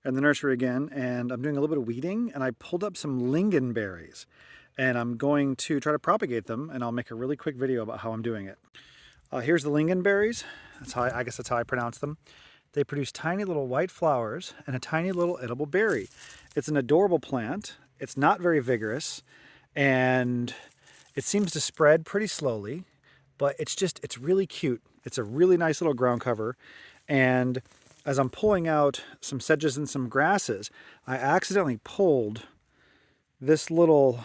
in the nursery again, and I'm doing a little bit of weeding, and I pulled up some lingon berries, and I'm going to try to propagate them, and I'll make a really quick video about how I'm doing it. Here's the lingon berries. That's how I guess that's how I pronounce them. They produce tiny little white flowers and a tiny little edible berry. It's an adorable plant. It's not very vigorous, and it seems to spread pretty slowly, but it's really cute. It's a really nice little ground cover, and as I'm pulling out some sedges and some grasses, I accidentally pulled this little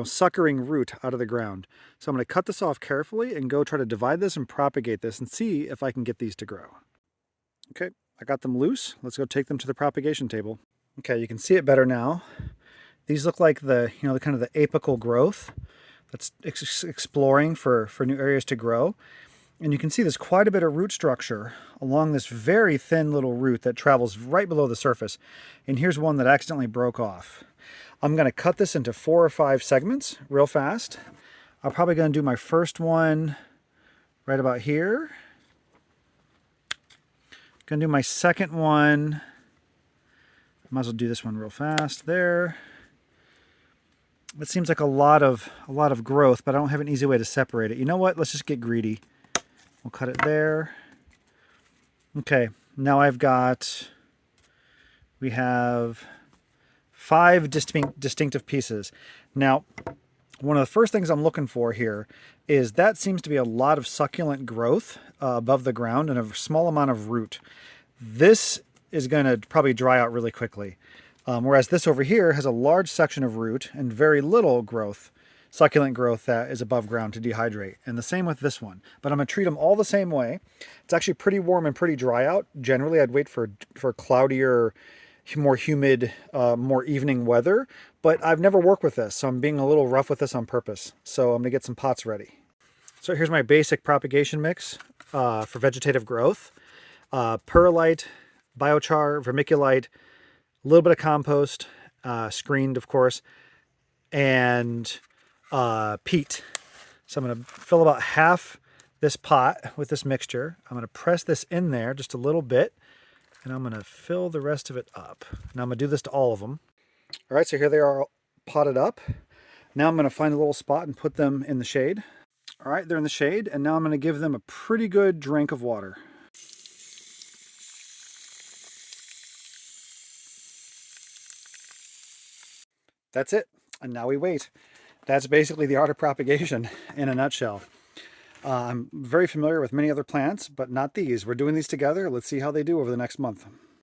suckering root out of the ground. So I'm going to cut this off carefully and go try to divide this and propagate this and see if I can get these to grow. Okay, I got them loose. Let's go take them to the propagation table. Okay, you can see it better now. These look like the kind of the apical growth that's exploring for new areas to grow. And you can see there's quite a bit of root structure along this very thin little root that travels right below the surface. And here's one that accidentally broke off. I'm going to cut this into 4 or 5 segments real fast. I'm probably going to do my first one right about here. Going to do my second one. Might as well do this one real fast there. It seems like a lot of growth, but I don't have an easy way to separate it. You know what? Let's just get greedy. We'll cut it there. Okay, now we have 5 distinctive pieces. Now, one of the first things I'm looking for here is that seems to be a lot of succulent growth above the ground and a small amount of root. This is going to probably dry out really quickly, whereas this over here has a large section of root and very little growth, succulent growth that is above ground to dehydrate. And the same with this one. But I'm going to treat them all the same way. It's actually pretty warm and pretty dry out. Generally, I'd wait for cloudier, more humid, more evening weather. But I've never worked with this, so I'm being a little rough with this on purpose. So I'm going to get some pots ready. So here's my basic propagation mix for vegetative growth. Perlite, biochar, vermiculite, a little bit of compost, screened of course, and peat. So I'm going to fill about half this pot with this mixture. I'm going to press this in there just a little bit, and I'm going to fill the rest of it up. Now I'm going to do this to all of them. All right, so here they are potted up. Now I'm going to find a little spot and put them in the shade. All right, they're in the shade, and now I'm going to give them a pretty good drink of water. That's it, and now we wait. That's basically the art of propagation in a nutshell. I'm very familiar with many other plants, but not these. We're doing these together. Let's see how they do over the next month.